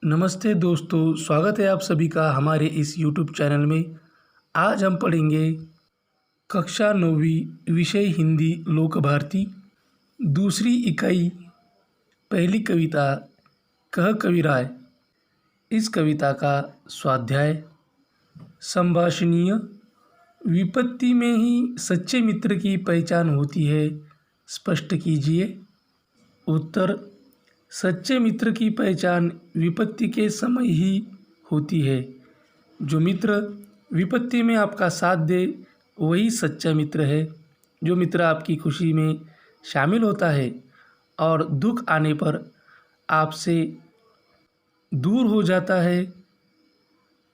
नमस्ते दोस्तों, स्वागत है आप सभी का हमारे इस यूट्यूब चैनल में। आज हम पढ़ेंगे कक्षा 9वीं विषय हिंदी लोक भारती दूसरी इकाई पहली कविता कह कविराय। इस कविता का स्वाध्याय संभाषणीय। विपत्ति में ही सच्चे मित्र की पहचान होती है, स्पष्ट कीजिए। उत्तर, सच्चे मित्र की पहचान विपत्ति के समय ही होती है। जो मित्र विपत्ति में आपका साथ दे वही सच्चा मित्र है। जो मित्र आपकी खुशी में शामिल होता है और दुख आने पर आपसे दूर हो जाता है,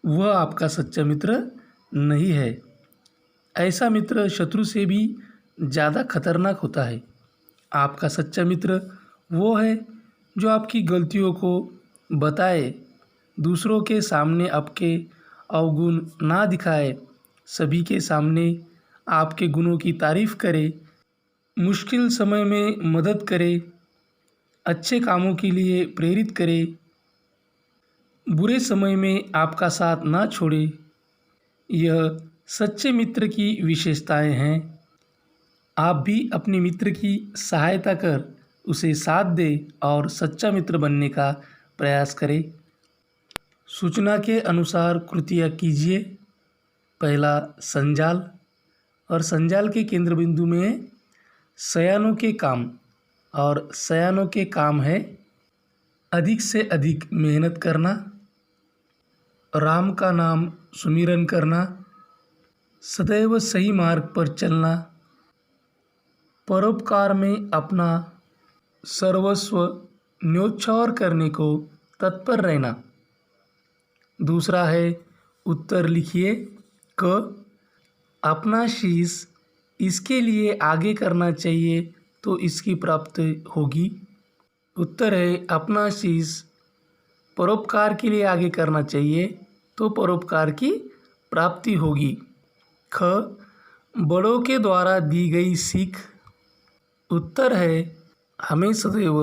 वह आपका सच्चा मित्र नहीं है। ऐसा मित्र शत्रु से भी ज़्यादा खतरनाक होता है। आपका सच्चा मित्र वो है जो आपकी गलतियों को बताए, दूसरों के सामने आपके अवगुण ना दिखाए, सभी के सामने आपके गुणों की तारीफ़ करे, मुश्किल समय में मदद करे, अच्छे कामों के लिए प्रेरित करे, बुरे समय में आपका साथ ना छोड़े। यह सच्चे मित्र की विशेषताएं हैं। आप भी अपने मित्र की सहायता कर उसे साथ दे और सच्चा मित्र बनने का प्रयास करें। सूचना के अनुसार कृतियाँ कीजिए। पहला, संजाल। और संजाल के केंद्र बिंदु में है सयानों के काम, और सयानों के काम है अधिक से अधिक मेहनत करना, राम का नाम सुमिरन करना, सदैव सही मार्ग पर चलना, परोपकार में अपना सर्वस्व न्योछावर करने को तत्पर रहना। दूसरा है उत्तर लिखिए। क, अपना शीश इसके लिए आगे करना चाहिए तो इसकी प्राप्ति होगी। उत्तर है अपना शीश परोपकार के लिए आगे करना चाहिए तो परोपकार की प्राप्ति होगी। ख, बड़ों के द्वारा दी गई सीख। उत्तर है हमें सदैव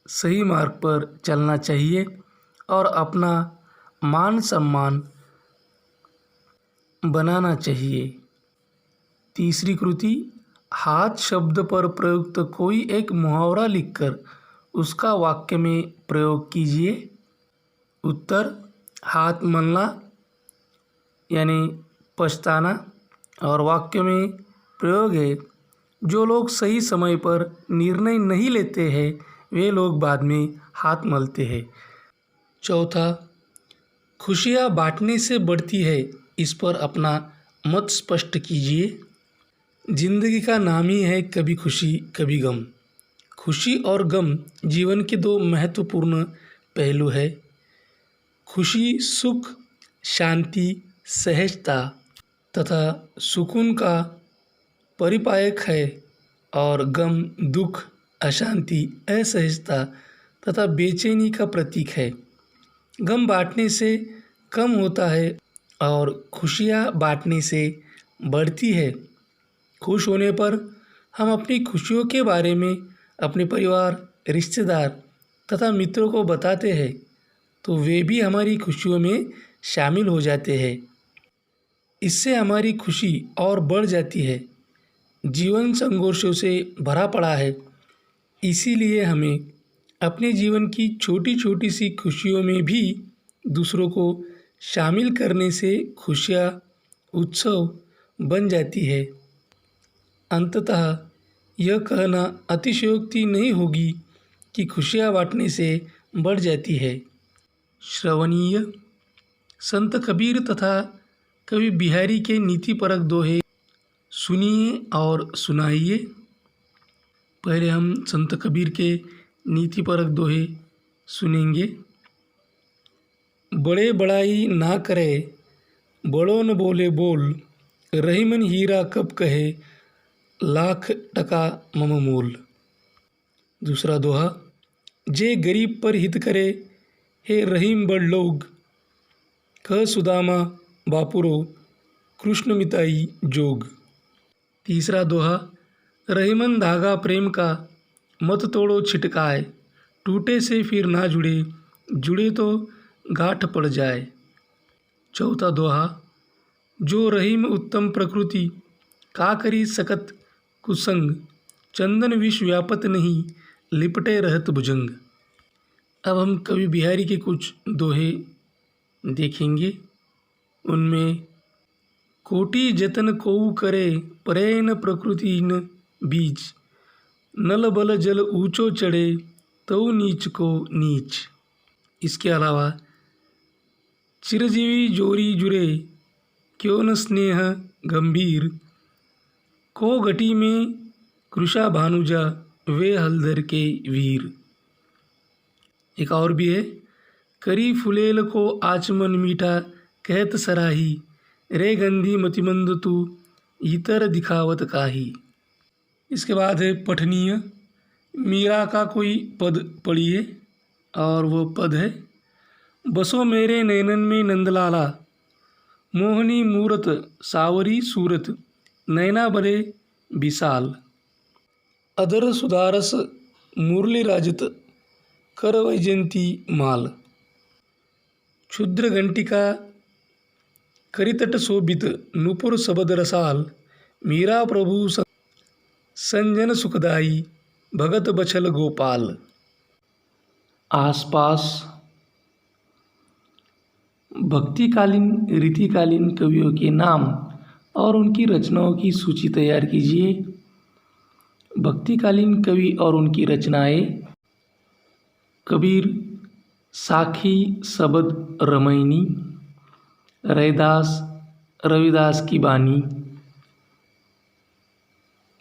सही मार्ग पर चलना चाहिए और अपना मान सम्मान बनाना चाहिए। तीसरी कृति, हाथ शब्द पर प्रयुक्त कोई एक मुहावरा लिखकर उसका वाक्य में प्रयोग कीजिए। उत्तर, हाथ मलना यानी पछताना, और वाक्य में प्रयोग है जो लोग सही समय पर निर्णय नहीं लेते हैं वे लोग बाद में हाथ मलते हैं। चौथा, खुशियाँ बांटने से बढ़ती है, इस पर अपना मत स्पष्ट कीजिए। जिंदगी का नाम ही है कभी खुशी कभी गम। खुशी और गम जीवन के दो महत्वपूर्ण पहलू है। खुशी सुख, शांति, सहजता तथा सुकून का परिपायक है और गम दुख, अशांति, असहजता तथा बेचैनी का प्रतीक है। गम बांटने से कम होता है और खुशियाँ बांटने से बढ़ती है। खुश होने पर हम अपनी खुशियों के बारे में अपने परिवार, रिश्तेदार तथा मित्रों को बताते हैं तो वे भी हमारी खुशियों में शामिल हो जाते हैं। इससे हमारी खुशी और बढ़ जाती है। जीवन संघर्षों से भरा पड़ा है, इसीलिए हमें अपने जीवन की छोटी छोटी सी खुशियों में भी दूसरों को शामिल करने से खुशियाँ उत्सव बन जाती है। अंततः यह कहना अतिशयोक्ति नहीं होगी कि खुशियाँ बांटने से बढ़ जाती है। श्रवणीय। संत कबीर तथा कवि बिहारी के नीतिपरक दोहे सुनिए और सुनाइए। पहले हम संत कबीर के नीतिपरक दोहे सुनेंगे। बड़े बड़ाई ना करे, बड़ों न बोले बोल, रहीमन हीरा कब कहे, लाख टका मम मोल। दूसरा दोहा, जे गरीब पर हित करे, हे रहीम बड़ लोग, कह सुदामा बापुरो, कृष्ण मिताई जोग। तीसरा दोहा, रहीमन धागा प्रेम का, मत तोड़ो छिटकाए, टूटे से फिर ना जुड़े, जुड़े तो गाठ पड़ जाए। चौथा दोहा, जो रहीम उत्तम प्रकृति, का करी सकत कुसंग, चंदन विष व्यापत नहीं, लिपटे रहत भुजंग। अब हम कवि बिहारी के कुछ दोहे देखेंगे। उनमें कोटि जतन कोउ करे, परै न प्रकृति न बीच, नल बल जल ऊंचो चढ़े, तऊ नीच को नीच। इसके अलावा चिरजीवी जोरी जुरे, क्यों न स्नेह गंभीर, को घटी में कृषा भानुजा, वे हलधर के वीर। एक और भी है, करी फुलेल को आचमन मीठा, कहत सराही, रे गंधी मतिमंद तू, इतर दिखावत काही। इसके बाद है पठनीय, मीरा का कोई पद पढ़िए, और वो पद है, बसो मेरे नैनन में नंदलाला, मोहनी मूरत सावरी सूरत, नैना बरे विशाल। अदर सुधारस मुरली राजत, कर वैजंती माल। क्षुद्र घंटिका करितट शोभित, नुपुर सबद रसाल, मीरा प्रभु संजन सुखदाई, भगत बछल गोपाल। आसपास भक्तिकालीन रीतिकालीन कवियों के नाम और उनकी रचनाओं की सूची तैयार कीजिए। भक्तिकालीन कवि और उनकी रचनाएं, कबीर, साखी सबद रमैनी, रैदास, रविदास की बानी,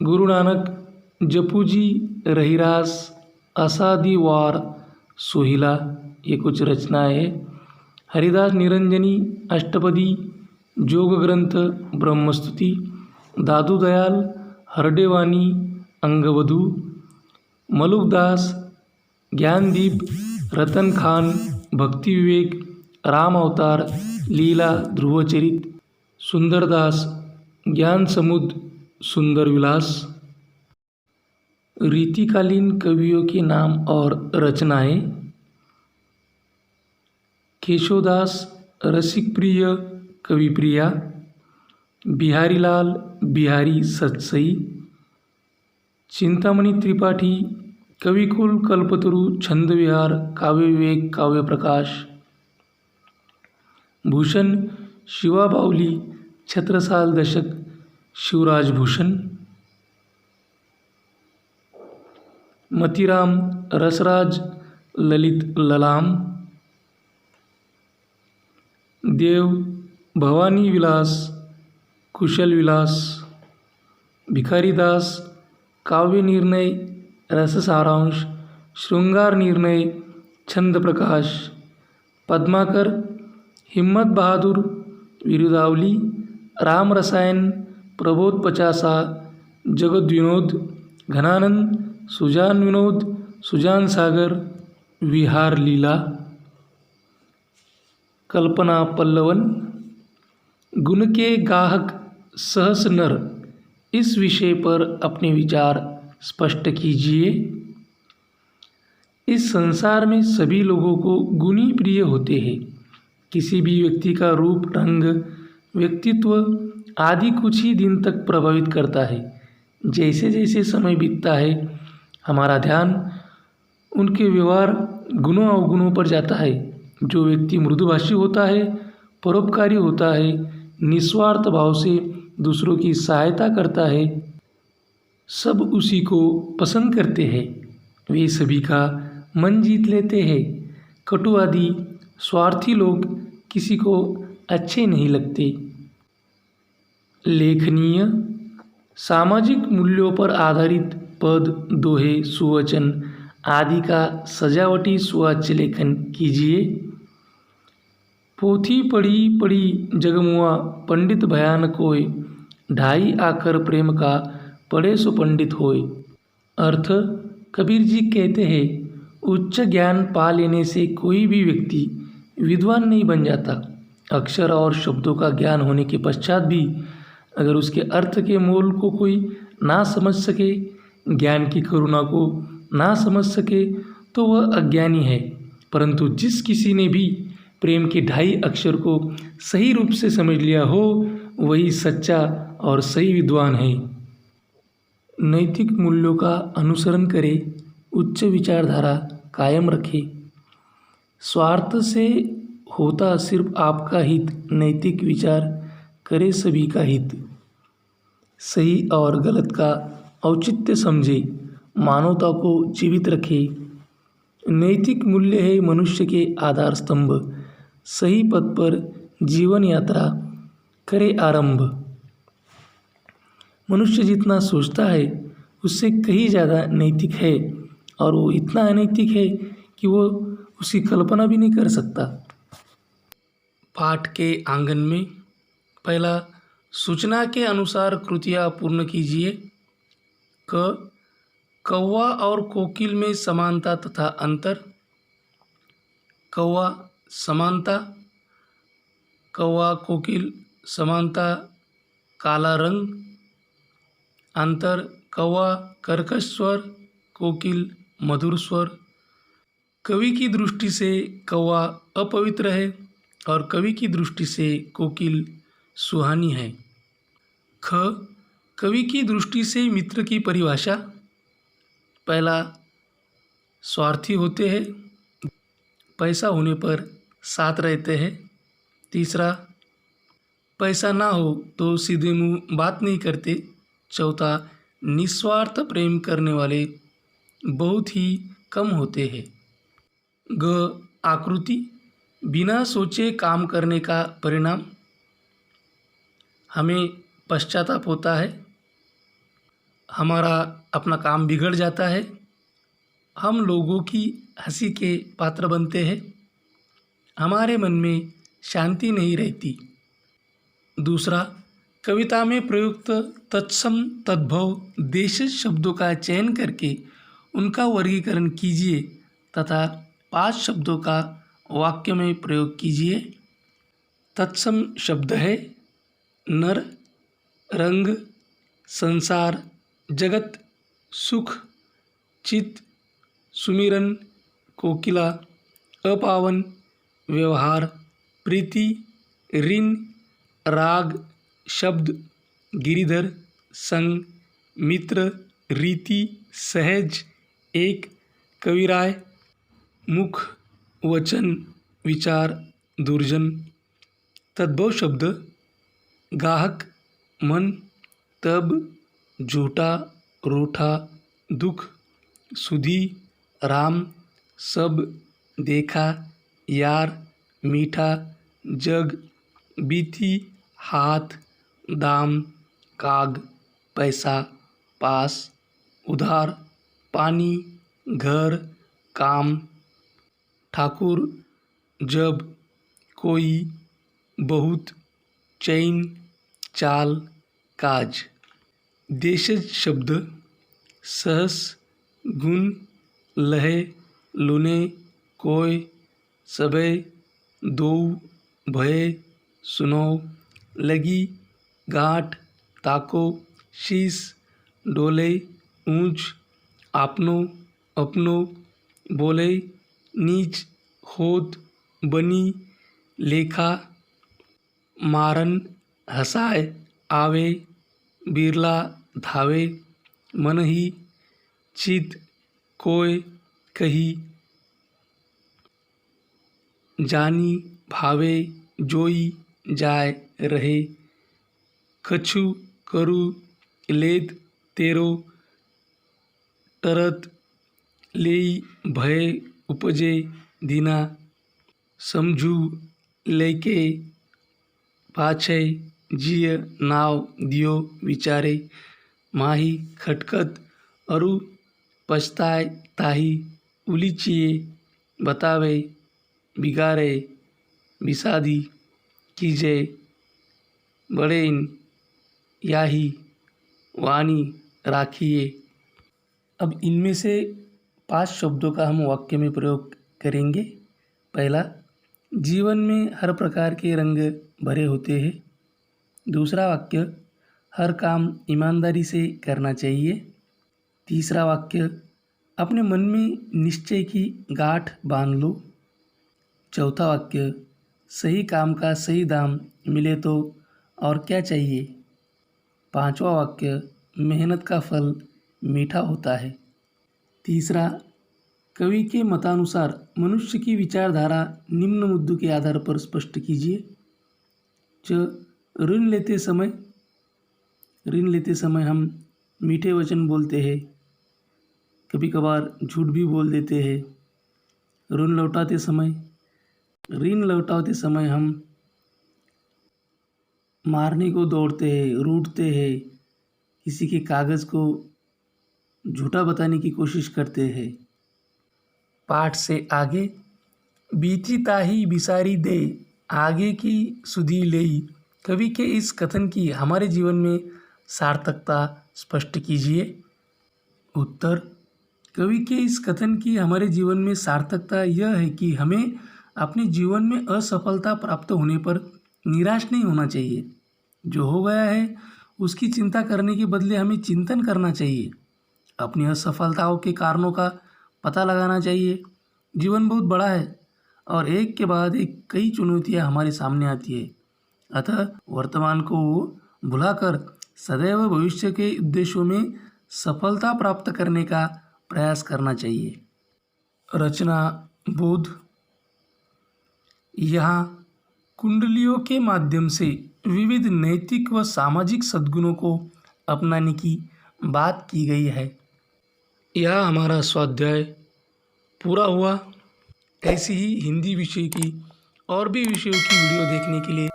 गुरु नानक, जपूजी, रहीरास, असादी वार, सोहिला, ये कुछ रचनाएं हैं। हरिदास निरंजनी, अष्टपदी, जोग ग्रंथ, ब्रह्मस्तुति, दादू दयाल, हरडेवानी, अंगवधू, मलुकदास, ज्ञानदीप, रतन खान, भक्ति विवेक, राम अवतार, लीला, ध्रुवचरित, सुंदरदास, ज्ञान समुद्र, सुंदर विलास। रीतिकालीन कवियों के नाम और रचनाएं, केशवदास, रसिक प्रिय, कवि प्रिया, बिहारी लाल, बिहारी सतसई, चिंतामणि त्रिपाठी, कविकुल, कल्पतरु, छंद विहार, काव्य विवेक, काव्य प्रकाश, भूषण, शिवा बावली, छत्रसाल दशक, शिवराज भूषण, मतीराम, रसराज, ललित ललाम, देव, भवानी विलास, कुशल विलास, भिखारीदास, काव्य निर्णय, रस सारांश, श्रृंगार निर्णय, छंद प्रकाश, पद्माकर, हिम्मत बहादुर, विरुदावली, राम रसायन, प्रबोध पचासा, जगत विनोद, घनानंद, सुजान विनोद, सुजान सागर, विहार लीला, कल्पना पल्लवन। गुण के गाहक सहस नर, इस विषय पर अपने विचार स्पष्ट कीजिए। इस संसार में सभी लोगों को गुण ही प्रिय होते हैं। किसी भी व्यक्ति का रूप, रंग, व्यक्तित्व आदि कुछ ही दिन तक प्रभावित करता है। जैसे जैसे समय बीतता है, हमारा ध्यान उनके व्यवहार, गुणों अवगुणों पर जाता है। जो व्यक्ति मृदुभाषी होता है, परोपकारी होता है, निस्वार्थ भाव से दूसरों की सहायता करता है, सब उसी को पसंद करते हैं। वे सभी का मन जीत लेते हैं। कटुवादी, स्वार्थी लोग किसी को अच्छे नहीं लगते। लेखनीय, सामाजिक मूल्यों पर आधारित पद, दोहे, सुवचन आदि का सजावटी सुवाच्य लेखन कीजिए। पोथी पढ़ी पढ़ी जगमुआ, पंडित भयान कोय, ढाई आकर प्रेम का, पढ़े सो पंडित होय। अर्थ, कबीर जी कहते हैं, उच्च ज्ञान पा लेने से कोई भी व्यक्ति विद्वान नहीं बन जाता। अक्षर और शब्दों का ज्ञान होने के पश्चात भी अगर उसके अर्थ के मोल को कोई ना समझ सके, ज्ञान की करुणा को ना समझ सके, तो वह अज्ञानी है। परंतु जिस किसी ने भी प्रेम के ढाई अक्षर को सही रूप से समझ लिया हो वही सच्चा और सही विद्वान है। नैतिक मूल्यों का अनुसरण करे, उच्च विचारधारा कायम रखे। स्वार्थ से होता सिर्फ आपका हित, नैतिक विचार करे सभी का हित। सही और गलत का औचित्य समझे, मानवता को जीवित रखे। नैतिक मूल्य है मनुष्य के आधार स्तंभ, सही पथ पर जीवन यात्रा करे आरंभ। मनुष्य जितना सोचता है उससे कहीं ज़्यादा नैतिक है, और वो इतना अनैतिक है कि वो उसकी कल्पना भी नहीं कर सकता। पाठ के आंगन में पहला, सूचना के अनुसार कृतियाँ पूर्ण कीजिए। कौवा और कोकिल में समानता तथा अंतर। कौवा समानता, कौवा कोकिल समानता काला रंग। अंतर, कौवा कर्कश स्वर, कोकिल मधुर स्वर। कवि की दृष्टि से कौवा अपवित्र है और कवि की दृष्टि से कोकिल सुहानी है। कवि की दृष्टि से मित्र की परिभाषा। पहला, स्वार्थी होते हैं, पैसा होने पर साथ रहते हैं। तीसरा, पैसा ना हो तो सीधे मुंह बात नहीं करते। चौथा, निस्वार्थ प्रेम करने वाले बहुत ही कम होते हैं। आकृति, बिना सोचे काम करने का परिणाम। हमें पश्चाताप होता है, हमारा अपना काम बिगड़ जाता है, हम लोगों की हंसी के पात्र बनते हैं, हमारे मन में शांति नहीं रहती। दूसरा, कविता में प्रयुक्त तत्सम तद्भव देशज शब्दों का चयन करके उनका वर्गीकरण कीजिए तथा 5 शब्दों का वाक्य में प्रयोग कीजिए। तत्सम शब्द है नर, रंग, संसार, जगत, सुख, चित, सुमिरन, कोकिला, अपावन, व्यवहार, प्रीति, ऋण, राग, शब्द, गिरिधर, संग, मित्र, रीति, सहज, एक, कविराय, मुख, वचन, विचार, दुर्जन। तद्भव शब्द गाहक, मन, तब, झूठा, रूठा, दुख, सुधी, राम, सब, देखा, यार, मीठा, जग, बीती, हाथ, दाम, काग, पैसा, पास, उधार, पानी, घर, काम, ठाकुर, जब, कोई, बहुत, चैन, चाल, काज। देशज शब्द सहस, गुण, लहे, लुने, कोय, सबे, दो, भय, सुनो, लगी, गांठ, ताको, शीश, डोले, ऊंच, आपनो, अपनो, बोले, नीच, होत, बनी, लेखा, मारन, हसाय, आवे, बिरला, धावे, मनही, चित, कोय, कही, जानी, भावे, जोई, जाय, रहे, कछु, करु, लेत, तेरो, टरत, लेई, भय, उपजे, दीना, समझू, लेके, पाछे, जिय, नाव, दियो, विचारे, माही, खटखत, अरु, पछताय, ताही, उलीचिए, बतावे, बिगारे, बिसादी, कीजे, बड़ेन, याही, वाणी, राखिए। अब इनमें से 5 शब्दों का हम वाक्य में प्रयोग करेंगे। पहला, जीवन में हर प्रकार के रंग भरे होते हैं। दूसरा वाक्य, हर काम ईमानदारी से करना चाहिए। तीसरा वाक्य, अपने मन में निश्चय की गांठ बांध लो। चौथा वाक्य, सही काम का सही दाम मिले तो और क्या चाहिए। पांचवा वाक्य, मेहनत का फल मीठा होता है। तीसरा, कवि के मतानुसार मनुष्य की विचारधारा निम्न मुद्दों के आधार पर स्पष्ट कीजिए। ऋण लेते समय हम मीठे वचन बोलते हैं, कभी कभार झूठ भी बोल देते हैं। ऋण लौटाते समय हम मारने को दौड़ते हैं, रूठते हैं, किसी के कागज़ को झूठा बताने की कोशिश करते हैं। पाठ से आगे, बीती ताही बिसारी दे आगे की सुधी लेई। कवि के इस कथन की हमारे जीवन में सार्थकता स्पष्ट कीजिए। उत्तर, कवि के इस कथन की हमारे जीवन में सार्थकता यह है कि हमें अपने जीवन में असफलता प्राप्त होने पर निराश नहीं होना चाहिए। जो हो गया है उसकी चिंता करने के बदले हमें चिंतन करना चाहिए। अपनी असफलताओं के कारणों का पता लगाना चाहिए। जीवन बहुत बड़ा है और एक के बाद एक कई चुनौतियां हमारे सामने आती है। अतः वर्तमान को भुलाकर सदैव भविष्य के उद्देश्यों में सफलता प्राप्त करने का प्रयास करना चाहिए। रचना बोध। यहाँ कुंडलियों के माध्यम से विविध नैतिक व सामाजिक सद्गुणों को अपनाने की बात की गई है। यह हमारा स्वाध्याय पूरा हुआ। ऐसी ही हिंदी विषय की और भी विषयों की वीडियो देखने के लिए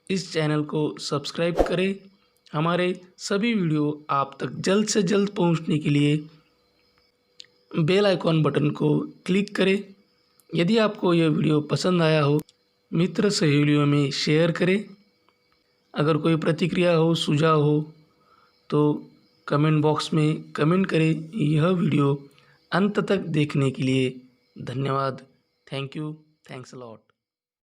इस चैनल को सब्सक्राइब करें। हमारे सभी वीडियो आप तक जल्द से जल्द पहुंचने के लिए बेल आइकॉन बटन को क्लिक करें। यदि आपको यह वीडियो पसंद आया हो, मित्र सहेलियों में शेयर करें। अगर कोई प्रतिक्रिया हो, सुझाव हो तो कमेंट बॉक्स में कमेंट करें। यह वीडियो अंत तक देखने के लिए धन्यवाद। Thank you. Thanks a lot.